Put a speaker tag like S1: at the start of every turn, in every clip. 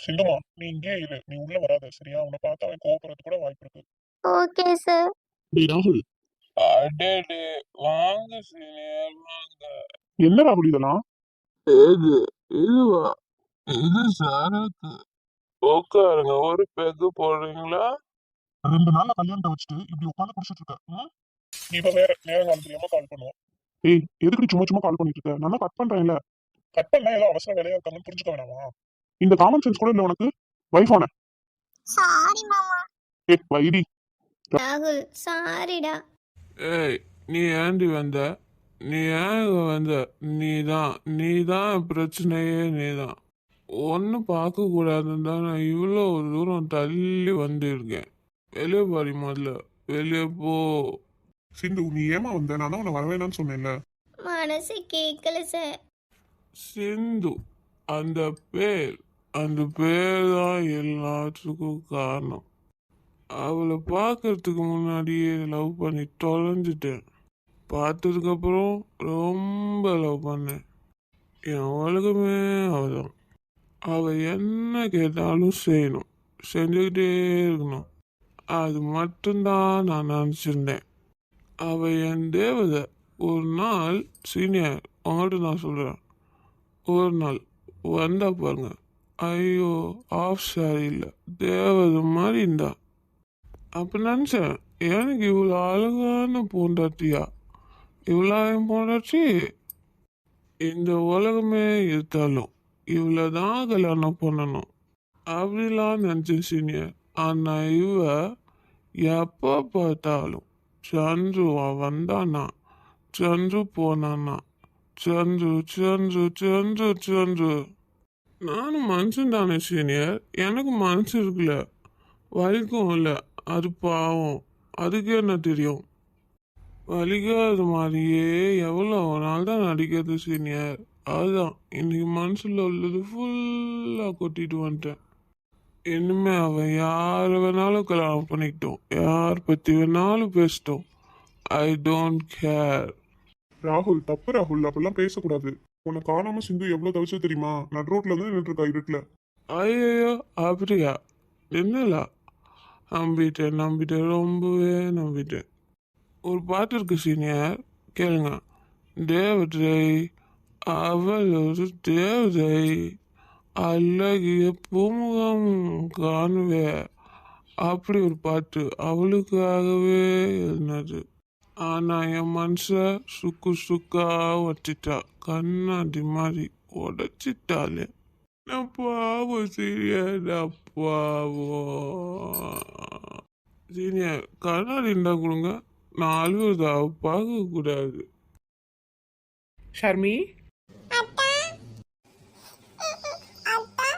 S1: சிந்துமா, நீ இங்கே இரு. நீ உள்ள வராத, சரியா? உன்னை பார்த்தா அவன் கோவப்படுறது கூட வாய்ப்பு இருக்கு.
S2: Okay sir.
S1: டேய் ராகுல். அடடே, வாங்க சீனியர், வாங்க. என்ன ராகுல் இதெல்லாம்? இது இதுவா? இது சரக்கு. உட்காருங்க. ஒரு பெக்கு போடுறீங்களா? 2 நாள்ல கல்யாணத்தை வச்சுட்டு இப்படி உட்காந்து குடிச்சிட்டு இருக்க. ம்? இப்ப வேற நேரம் காலம் தெரியாம கால் பண்ணுவோம். ஏய், எதுக்கு சும்மா சும்மா கால் பண்ணிட்டு இருக்க? நான் கட் பண்றேன்ல. கட் பண்ணா ஏதோ அவசர வேலையா இருக்காங்கன்னு புரிஞ்சுக்க வேணாமா? இந்த காமன் சென்ஸ் கூட இல்ல உனக்கு? வைஃபான.
S2: சாரி மாமா.
S1: ஏய் வைடி.
S2: ராகுல் சாரிடா.
S3: ஏய், நீ ஏண்டி வந்த? நீ ஏன் இங்க வந்த? நீதான் பிரச்சனையே. நீதான் ஒன்றும் பார்க்கக்கூடாதுன்னு தான் நான் இவ்வளோ தூரம் தள்ளி வந்திருக்கேன். வெளியே பாடி முதல்ல, வெளியே போ.
S1: சிந்து, நீ ஏமா வந்த? நான் தான் உன்னை வரவேணான்னு சொன்னேன்ல.
S2: மனசு கேட்கல சார்.
S3: சிந்து, அந்த பேர் அந்த பேர் தான் எல்லாத்துக்கும் காரணம். அவளை பார்க்கறதுக்கு முன்னாடியே லவ் பண்ணி தொலைஞ்சிட்டேன். பார்த்ததுக்கப்புறம் ரொம்ப லவ் பண்ணேன். என் உலகமே அவதான். அவள் என்ன கேட்டாலும் செய்யணும், செஞ்சுக்கிட்டே இருக்கணும். அது மட்டும்தான் நான் நினச்சிருந்தேன். அவள் என் தேவதை. ஒரு நாள் சீனியர், உங்கள்கிட்ட நான் சொல்கிறேன், ஒரு நாள் வந்தா பாருங்க, ஐயோ ஆஃப் சாரி இல்லை, தேவதை மாதிரி இருந்தா. அப்போ நினச்சேன், எனக்கு இவ்வளோ அழகான பொண்டாட்டியா? இவ்வளோ என் பொண்டாட்டி இந்த உலகமே இருந்தாலும் இவ்வளோ தான் கல்யாணம் பண்ணணும் அப்படிலாம் நினச்சேன் சீனியர். ஆனால் இவ எப்போ பார்த்தாலும் சந்துவா வந்தானா, சந்து போனானா, சந்து சந்து சந்து சந்து. நானும் மனுஷன் தானே சீனியர், எனக்கு மனசு இருக்குல்ல, வலிக்கும் இல்லை. அது பாவம், அதுக்கு என்ன தெரியும்? வலிக்காத மாதிரியே எவ்வளோ நாள் தான் நடிக்கிறது சீனியர். அதுதான் இன்னைக்கு மனசில் உள்ளது ஃபுல்லாக கொட்டிட்டு வந்துட்டேன். இனிமே அவன் யார் வேணாலும் கல்யாணம் பண்ணிக்கிட்டோம், யார் பற்றி வேணாலும் பேசிட்டோம். I don't care.
S1: ராகுல், தப்பு ராகுல், அப்படிலாம் பேசக்கூடாது. உன்னை காணாம சிந்து எவ்வளவு தவிச்சு தெரியுமா? நடு ரோட்ல தான் நின்றுட்டு இருக்கா இருட்டுல.
S3: ஐயோ அப்படியா? என்னலா? நம்பிட்டேன், ரொம்பவே நம்பிட்டேன். ஒரு பாட்டு இருக்கு சீனியர், கேளுங்க. தேவதை, அவள் ஒரு தேவதை, அழகிய பூமுகம் காணுவே. அப்படி ஒரு பாட்டு அவளுக்காகவே எழுந்தது. ஆனா என் மனச சுக்கு சுக்கா வச்சிட்டா, கண்ணாடி மாதிரி உடைச்சிட்டாலே. நான் பாவம் சீனியர், நான் பாவம். சீனியர், கண்ணாடி இருந்தா கொடுங்க, நான் அழுவதா பார்க்க கூடாது.
S4: ஷர்மி,
S2: அத்தா. அத்தா,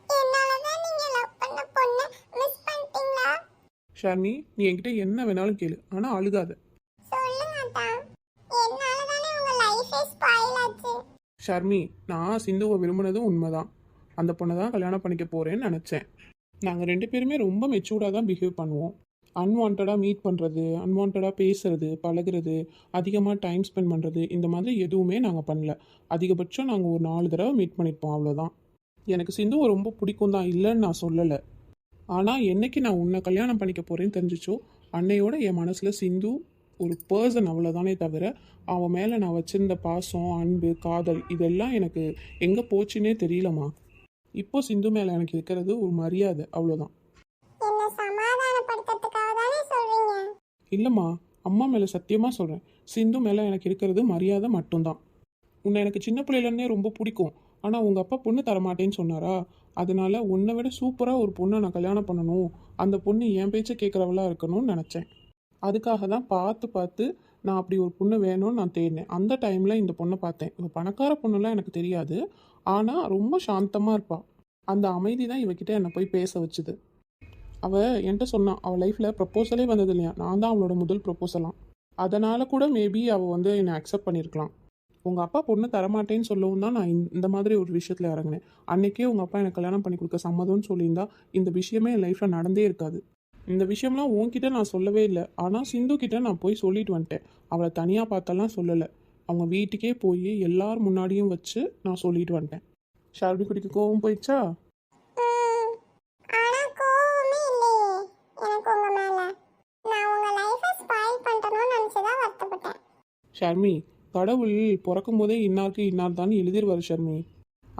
S2: என்னாலதான் நீங்க லவ் பண்ண பொண்ணு மிஸ் பண்ணிட்டீங்களா?
S4: ஷர்மி, நீ என்கிட்ட என்ன வேணாலும் கேளு, ஆனா அழுகாத.
S2: சொல்லுங்க அத்தா. என்னாலதானே உங்க லைஃபே ஸ்பாயில் ஆச்சு.
S4: ஷர்மி, நான் சிந்துவை விரும்பினதும் உண்மைதான். அந்த பொண்ணை தான் கல்யாணம் பண்ணிக்க போறேன்னு நினச்சேன். நாங்கள் 2 பேருமே ரொம்ப மெச்சூர்டாக தான் பிஹேவ் பண்ணுவோம். அன்வான்டாக மீட் பண்ணுறது, அன்வான்டாக பேசுறது, பழகுறது, அதிகமாக டைம் ஸ்பெண்ட் பண்ணுறது, இந்த மாதிரி எதுவுமே நாங்கள் பண்ணல. அதிகபட்சம் நாங்கள் ஒரு 4 தடவை மீட் பண்ணியிருப்போம், அவ்வளோதான். எனக்கு சிந்துவை ரொம்ப பிடிக்கும் தான், இல்லைன்னு நான் சொல்லலை. ஆனால் என்னைக்கு நான் உன்னை கல்யாணம் பண்ணிக்க போகிறேன்னு தெரிஞ்சிச்சோ, அன்னையோட என் மனசில் சிந்து ஒரு பர்சன், அவ்வளோதானே தவிர அவன் மேலே நான் வச்சுருந்த பாசம், அன்பு, காதல் இதெல்லாம் எனக்கு எங்கே போச்சுன்னே தெரியலம்மா. இப்போ சிந்து மேலே எனக்கு இருக்கிறது ஒரு மரியாதை, அவ்வளோதான்.
S2: என்ன சமாதானப்படுத்துறதுக்காக தானே சொல்றீங்க?
S4: இல்லைம்மா, அம்மா மேலே சத்தியமாக சொல்கிறேன், சிந்து மேலே எனக்கு இருக்கிறது மரியாதை மட்டும்தான். உன்னை எனக்கு சின்ன பிள்ளையிலேருந்தே ரொம்ப பிடிக்கும். ஆனால் உங்கள் அப்பா பொண்ணு தரமாட்டேன்னு சொன்னாரா, அதனால உன்னை விட சூப்பராக ஒரு பொண்ணை நான் கல்யாணம் பண்ணணும், அந்த பொண்ணு என் பேச்சை கேட்குறவளா இருக்கணும்னு நினச்சேன். அதுக்காக தான் பார்த்து பார்த்து நான் அப்படி ஒரு பொண்ணு வேணும்னு நான் தேடினேன். அந்த டைமில் இந்த பொண்ணை பார்த்தேன். இவள் பணக்கார பொண்ணுலாம் எனக்கு தெரியாது, ஆனால் ரொம்ப சாந்தமாக இருப்பாள். அந்த அமைதி தான் இவகிட்ட என்னை போய் பேச வச்சுது. அவள் என்கிட்ட சொன்னான், அவள் லைஃப்பில் ப்ரப்போசலே வந்தது இல்லையா, நான் தான் அவளோட முதல் ப்ரப்போசலாம். அதனால் கூட மேபி அவள் வந்து என்னை அக்செப்ட் பண்ணியிருக்கலாம். உங்கள் அப்பா பொண்ணு தரமாட்டேன்னு சொல்லவும் தான் நான் இந்த மாதிரி ஒரு விஷயத்தில் இறங்கினேன். அன்றைக்கே உங்கள் அப்பா எனக்கு கல்யாணம் பண்ணி கொடுக்க சம்மதம்னு சொல்லியிருந்தா இந்த விஷயமே என் லைஃப்பில் நடந்தே இருக்காது. இந்த விஷயம்லாம் உன்கிட்ட நான் சொல்லவே இல்லை, ஆனால் சிந்து கிட்ட நான் போய் சொல்லிட்டு வந்துட்டேன். அவளை தனியாக பார்த்தெல்லாம் சொல்லலை, அவங்க வீட்டுக்கே போய் எல்லார் முன்னாடியும் வச்சு நான் சொல்லிட்டு வந்துட்டேன். ஷார்பி குடிக்கு கோவம் போயிடுச்சா? ஷர்மி, கடவுள் பிறக்கும் போதே இன்னாருக்கு இன்னார் தான் எழுதிருவார் ஷர்மி.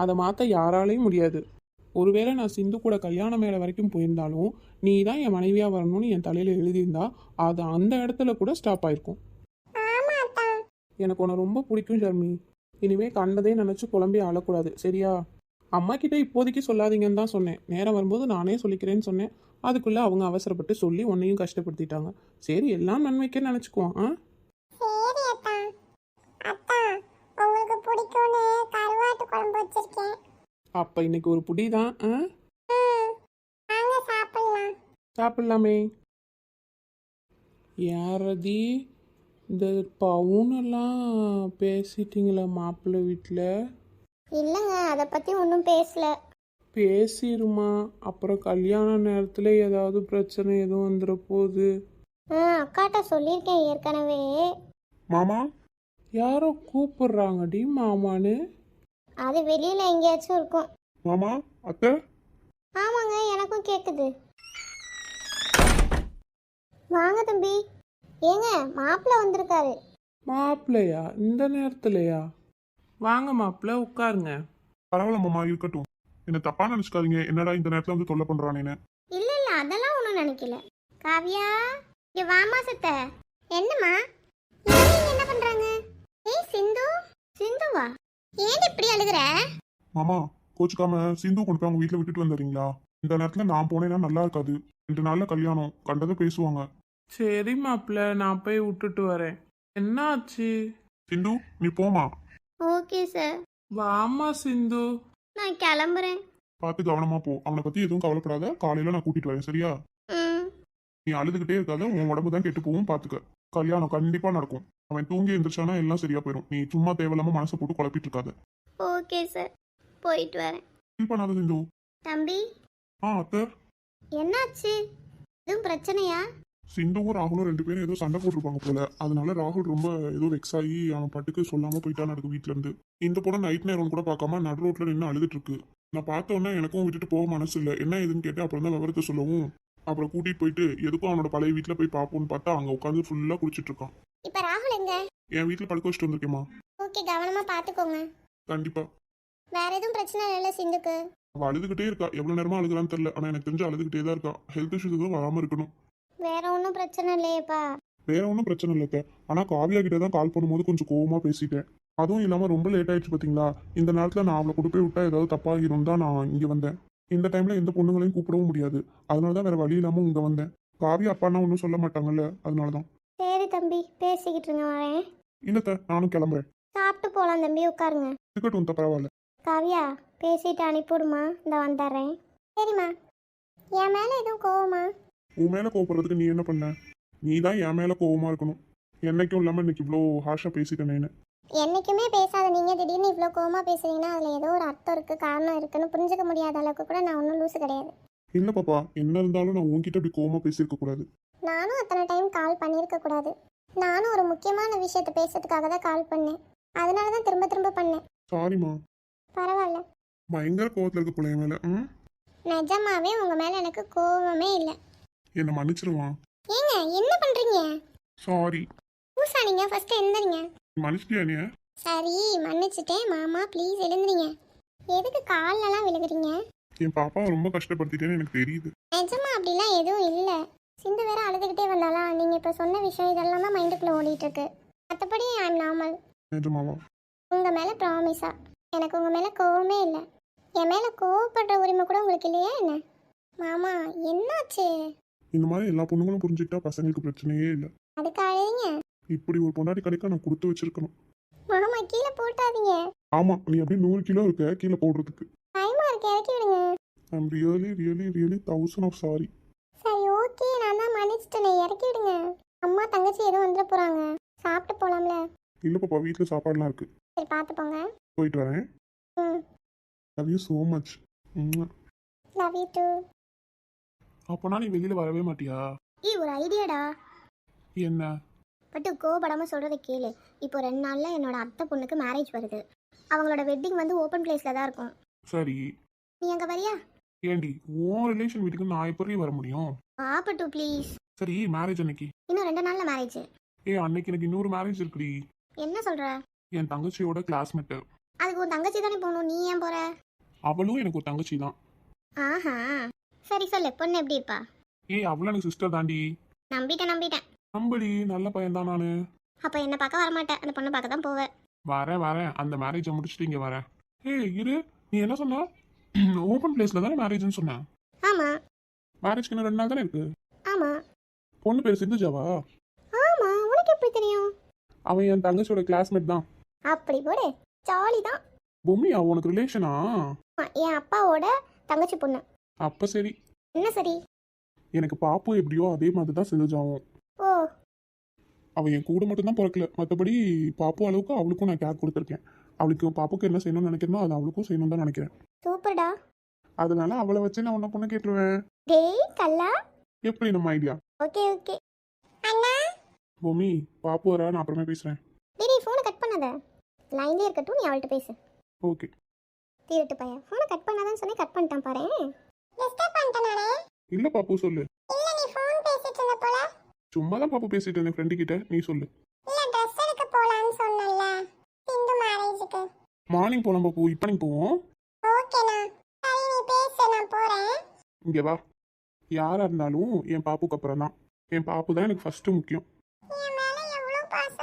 S4: அதை மாற்ற யாராலையும் முடியாது. ஒருவேளை நான் சிந்து கூட கல்யாண மேடை வரைக்கும் போயிருந்தாலும் நீ தான் என் மனைவியாக வரணும்னு என் தலையில் எழுதியிருந்தா அது அந்த இடத்துல கூட ஸ்டாப் ஆயிருக்கும்.
S2: ஆமா அத்தா.
S4: எனக்கு உன்னை ரொம்ப பிடிக்கும் ஷர்மி. இனிமே கண்டதே நினச்சி குழம்பி அழக்கூடாது, சரியா? அம்மா கிட்ட இப்போதைக்கு சொல்லாதீங்கன்னு தான் சொன்னேன். நேரம் வரும்போது நானே சொல்லிக்கிறேன்னு சொன்னேன். அதுக்குள்ளே அவங்க அவசரப்பட்டு சொல்லி உன்னையும் கஷ்டப்படுத்திட்டாங்க. சரி, எல்லாம் நன்மைக்கே நினச்சிக்குவோம். ஆ,
S2: சரி அத்தா. அத்தா, உங்களுக்கு பிடிக்கும்னு கருவாட்டு குழம்பு வச்சிருக்கேன்.
S4: அப்போ இன்னைக்கு ஒரு புடி தான். ஆ,
S2: வாங்க சாப்பிடலாம்.
S4: சாப்பிட்லாமே. யாரதி இந்த பவுனெல்லாம் பேசிட்டீங்களா மாப்பிள்ளை வீட்டில்?
S2: இல்லைங்க, அதை பற்றி ஒன்றும் பேசல.
S4: பேசிருமா, அப்புறம் கல்யாண நேரத்தில் ஏதாவது பிரச்சனை எதுவும் வந்துட போகுது.
S2: அக்காட்ட சொல்லியிருக்கேன் ஏற்கனவே.
S1: மாமா
S4: யாரோ கூப்பிடுறாங்கடி மாமான்னு.
S2: அது வெளியில் எங்கேயாச்சும் இருக்கும்.
S1: மாமா அத்தை
S2: ஆமாங்க, எனக்கும் கேட்குது. வாங்க தம்பி. ஏங்க, மாப்பிள்ளை வந்திருக்காரு.
S4: மாப்பிள்ளையா? இந்த நேரத்துலையா? வாங்க மாப்பிள்ளை, உட்காருங்க.
S1: பரவாயில்ல மாமா, இருக்கட்டும். என்ன தப்பா நினைச்சுக்காதீங்க, என்னடா இந்த நேரத்துல வந்து தொல்லை பண்றானேன்னு.
S2: இல்லை இல்லை, அதெல்லாம் ஒன்றும் நினைக்கல. காவியா, இங்கே வாமா சத்த. என்னம்மா இவங்க என்ன பண்ணுறாங்க? ஏய் சிந்து. சிந்துவா? ஏன் இப்படி அழுகுற?
S1: மாமா கோச்சுக்காம சிந்து கொண்டு போய் அவங்க வீட்டுல விட்டுட்டு வந்துடுறீங்களா? இந்த நேரத்துல நான் போனேன்னா நல்லா இருக்காது. 2 நாள்ல கல்யாணம், கண்டதை பேசுவாங்க.
S4: சரி மாப்பிள்ளை, நான் போய் விட்டுட்டு வரேன். என்னாச்சு?
S1: சிந்து நீ போமா.
S2: Okay sir.
S4: வாமா சிந்து.
S2: நான் கிளம்புறேன்.
S1: பார்த்து கவனமா போ. அவனை பத்தி எதுவும் கவலைப்படாத, காலையில நான் கூட்டிட்டு வரேன், சரியா?
S2: ம்.
S1: நீ அழுதுகிட்டே இருக்காத, உன் உடம்பு தான் கெட்டு போகும், பாத்துக்க. கல்யாணம் கண்டிப்பா நடக்கும். அவன் தூங்கி எந்திரிச்சானா எல்லாம் சரியா போயிடும். நீ சும்மா தேவையில்லாம மனசை போட்டு குழப்பிட்டு இருக்காத.
S2: ஓகே சார், போயிட்டு வரேன்.
S1: ஃபீல் பண்ணாத சிந்து.
S2: தம்பி,
S1: அத்தை
S2: என்னாச்சு? எதுவும் பிரச்சனையா?
S1: சிந்துவும் ராகுலும் 2 பேரும் ஏதோ சண்டை போட்டிருப்பாங்க போல. அதனால ராகுல் ரொம்ப ஏதோ வெக்ஸ் ஆகி அவன் பாட்டுக்கு சொல்லாம போயிட்டான் நடக்கு வீட்டுல இருந்து. இந்த பொண்ணு நைட் நேரம் கூட பார்க்காம நடு ரோட்ல நின்று அழுதுட்டு இருக்கு. நான் பார்த்த உடனே எனக்கும் விட்டுட்டு போக மனசு இல்லை. என்ன ஏதுன்னு கேட்டு அப்புறம் தான் விவரத்தை சொல்லவும் அப்புறம் கூட்டிட்டு போயிட்டு எதுக்கும் அவனோட பழைய வீட்டுல போய் பார்ப்போம்னு பார்த்தா அங்க உட்காந்து ஃபுல்லா குடிச்சிட்டு இருக்கான்.
S2: இப்போ ராகுல் எங்க?
S1: என் வீட்டுல படுக்க வச்சுட்டு வந்திருக்கேம்மா.
S2: ஓகே, கவனமா பார்த்துக்கோங்க.
S1: கண்டிப்பா.
S2: வேற எதுவும் பிரச்சனை இல்லை சிந்துக்கு?
S1: அவ அழுதுகிட்டே இருக்கா. எவ்வளவு நேரமா அழுகுறான்னு தெரியல. ஆனா எனக்கு தெரிஞ்சு அழுதுகிட்டே தான் இருக்கா. ஹெல்த் இஷ்யூஸ் எதுவும் வராம இருக்கணும்.
S2: வேற ஒன்றும் பிரச்சனை இல்லையேப்பா?
S1: வேற ஒன்றும் பிரச்சனை இல்லைக்க. ஆனா காவியா கிட்ட தான் கால் பண்ணும்போது கொஞ்சம் கோவமா பேசிட்டேன். அதுவும் இல்லாம ரொம்ப லேட் ஆயிடுச்சு பாத்தீங்களா. இந்த நேரத்துல நான் அவளை கொண்டு போய் விட்டா ஏதாவது தப்பாகிரும் தான் நான் இங்க வந்தேன். இந்த டைம்ல எந்த பொண்ணுங்களையும் கூப்பிடவும் முடியாது. அதனாலதான் வேற வழி இல்லாம இங்க வந்தேன். காவியா அப்பான்னா ஒன்றும் சொல்ல மாட்டாங்கல்ல, அதனாலதான்.
S2: சரி தம்பி, பேசிக்கிட்டு இருங்க, வரேன்.
S1: இல்லத்த, நானும் கிளம்புறேன்.
S2: சாப்பிட்டு போகலாம் தம்பி, உட்காருங்க.
S1: இருக்கட்டும் த, பரவாயில்ல.
S2: காவியா, பேசிட்டு அனுப்பிவிடுமா, இந்த வந்துடுறேன். சரிம்மா. என் மேலே எதுவும் கோவமா?
S1: உன் மேல கோவப்படுறதுக்கு நீ என்ன பண்ண? நீ தான் என் மேல கோவமா இருக்கணும். என்னைக்கும் இல்லாம இன்னைக்கு இவ்வளோ ஹார்ஷா பேசிட்டேனேன்னு.
S2: என்னைக்குமே பேசாத நீங்கள் திடீர்னு இவ்வளோ கோவமா பேசுறீங்கன்னா அதில் ஏதோ ஒரு அர்த்தம் இருக்குது, காரணம் இருக்குன்னு புரிஞ்சுக்க முடியாத அளவுக்கு கூட நான் ஒன்றும் லூசு கிடையாது.
S1: இல்ல பாப்பா, என்ன இருந்தாலும் நான் உன்கிட்ட இப்படி கோவமா பேசியிருக்க கூடாது.
S2: நானும் அத்தனை டைம் கால் பண்ணியிருக்க கூடாது. நானும் ஒரு முக்கியமான விஷயத்த பேசுறதுக்காக தான் கால் பண்ணேன். அதனால தான் திரும்ப திரும்ப பண்ணேன்.
S1: சாரிம்மா.
S2: பரவாயில்ல.
S1: பயங்கர கோவத்துல இருக்க பிள்ளைய மேல.
S2: நிஜமாவே உங்கள் மேலே எனக்கு கோவமே இல்லை.
S1: என்ன மன்னிச்சிருமா.
S2: ஏங்க என்ன பண்ணுறீங்க?
S1: சாரி.
S2: பூசா, நீங்கள் ஃபஸ்ட்டு எழுந்துறீங்க.
S1: மன்னிச்சிட்டியா நீ?
S2: சரி, மன்னிச்சிட்டேன். மாமா ப்ளீஸ் எழுந்துறீங்க. எதுக்கு கால்லலாம் விழுகுறீங்க?
S1: என் பாப்பாவை ரொம்ப கஷ்டப்படுத்திட்டேன்னு எனக்கு தெரியுது.
S2: நிஜமா அப்படிலாம் எதுவும் இல்லை. சிந்து வேற அழுதுகிட்டே வந்தாலாம். நீங்கள் இப்போ சொன்ன விஷயம் இதெல்லாம் தான் மைண்டுக்குள்ளே ஓடிட்டு இருக்கு. மற்றபடி ஐ எம் நார்மல்.
S1: நிஜமாவா?
S2: உங்கள் மேலே ப்ராமிஸா எனக்கு உங்கள் மேலே கோவமே இல்லை. என் மேலே கோவப்படுற உரிமை கூட உங்களுக்கு இல்லையா என்ன? மாமா என்னாச்சு?
S1: இந்த மாதிரி எல்லா பொண்ணுங்களும் புரிஞ்சுக்கிட்டா பசங்களுக்கு பிரச்சனையே இல்லை.
S2: அதுக்கு அழுதிங்க?
S1: இப்படி ஒரு பொண்டாட்டி கிடைக்க நான் கொடுத்து வச்சிருக்கணும்.
S2: மாமா கீழே போட்டாதீங்க.
S1: ஆமா, நீ அப்படியே 100 கிலோ இருக்க கீழே போடுறதுக்கு.
S2: டைமாக இருக்கு, இறக்கி விடுங்க.
S1: I'm really really really 1000 of sorry.
S2: சரி ஓகே, நான் தான் மன்னிச்சிட்டேனே, இறக்கி விடுங்க. அம்மா தங்கச்சி எதுவும் வந்துட போகிறாங்க. சாப்பிட்டு போகலாம்ல?
S1: இல்ல பாப்பா, வீட்டுல சாப்பாடுலாம் இருக்கு.
S2: சரி, பார்த்து போங்க.
S1: போயிட்டு வரேன்.
S2: ம்.
S1: Love you so much.
S2: Love you too.
S4: அப்போனா நீ வெளியில வரவே மாட்டியா?
S2: ஒரு ஐடியாடா.
S4: என்ன?
S2: பட்டு கோபப்படாமல் சொல்கிறத கேளு. இப்போ 2 நாளில் என்னோட அத்தை பொண்ணுக்கு மேரேஜ் வருது. அவங்களோட வெட்டிங் வந்து ஓப்பன் பிளேஸில் தான் இருக்கும்.
S4: சரி,
S2: நீ அங்கே வரியா?
S4: ஏண்டி உன் ரிலேஷன் வீட்டுக்கு நான் எப்படி வர முடியும்?
S2: பட்டு ப்ளீஸ்.
S4: சரி, மேரேஜ் அன்னைக்கு?
S2: இன்னும் 2 நாளில் மேரேஜ்.
S4: அன்னைக்கு எனக்கு இன்னொரு மேரேஜ் இருக்குடி.
S2: என்ன சொல்ற?
S3: என் தங்கச்சியோட கிளாஸ்மேட்டு.
S2: அதுக்கு உன் தங்கச்சி தானே போகணும், நீ ஏன் போற?
S3: அவளும் எனக்கு ஒரு தங்கச்சி தான்.
S2: ஆஹா, சரி சொல்லு, பொண்ணு எப்படி இருப்பா?
S3: ஏய், அவளும் எனக்கு சிஸ்டர் தாண்டி.
S2: நம்பிட்டேன்.
S3: நம்படி, நல்ல பையன் தான் நானு.
S2: அப்ப என்ன பார்க்க வரமாட்டேன், அந்த பொண்ணை பார்க்க தான் போவேன்.
S3: வரேன், அந்த மேரேஜை முடிச்சுட்டு இங்கே வரேன். ஏய் இரு, நீ என்ன சொன்ன? ஓப்பன் பிளேஸ்ல தானே மேரேஜ்னு சொன்னேன்.
S2: ஆமா
S3: மேரேஜ்க்கு இன்னும் 2 நாள் தானே இருக்கு.
S2: ஆமா
S3: பொண்ணு பேர் சிந்துஜாவா?
S2: ஆமா, உனக்கு எப்படி தெரியும்?
S3: அவன் என் தங்கச்சியோட கிளாஸ்மேட் தான்.
S2: அப்படி போடு, ஜாலி தான்.
S3: பொம்மி, அவன் உனக்கு ரிலேஷனா?
S2: என் அப்பாவோட தங்கச்சி பொண்ணு.
S3: அப்ப சரி.
S2: என்ன சரி?
S3: எனக்கு பாப்பு எப்படியோ அதே மாதிரி தான் சிந்துஜாவும்.
S2: ஓ,
S3: அவன் என் கூட மட்டும் தான் பிறக்கல, மற்றபடி பாப்பு அளவுக்கு அவளுக்கும் நான் கேர் கொடுத்துருக்கேன். அவளுக்கு பாப்புக்கு என்ன செய்யணும்னு நினைக்கிறனோ அது அவளுக்கும் செய்யணும் தான் நினைக்கிறேன்.
S2: சூப்பர்டா.
S3: அதனால அவளை வச்சு நான் உன்ன பொண்ணு கேட்டுருவேன்.
S2: டேய் கல்லா.
S3: எப்படி நம்ம ஐடியா?
S2: ஓகே அண்ணா.
S3: பொம்மி, பாப்பு வரா, நான் அப்புறமே பேசுறேன்.
S2: டேய் ஃபோனை கட் பண்ணாத, லைன்லயே இருக்கட்டும், நீ அவள்கிட்ட பேசு.
S3: ஓகே.
S2: தீரட்டு பையன், ஃபோனை கட் பண்ணாதான்னு சொன்னே, கட் பண்ணிட்டான் பாரு. டிஸ்டர்ப் பண்ணிட்டேனானே?
S3: இல்ல பாப்பு, சொல்லு.
S2: இல்ல, நீ ஃபோன் பேசிட்டு இருந்த போல.
S3: சும்மா தான் பாப்பு பேசிட்டு இருந்தேன் ஃப்ரெண்டு கிட்ட. நீ சொல்லு.
S2: இல்ல, ட்ரெஸ் எடுக்க போலான்னு சொன்னல்ல, சிந்து மேரேஜுக்கு.
S3: மார்னிங் போலாம் பாப்பு, இப்போ நீ போவோம்.
S2: ஓகேண்ணா, சரி நீ பேசு, நான் போறேன்.
S3: இங்க வா. யாரா இருந்தாலும் என் பாப்புக்கு அப்புறம் தான். என் பாப்பு தான் எனக்கு ஃபர்ஸ்ட் முக்கியம்.
S2: என் மேல எவ்வளவு பாசம்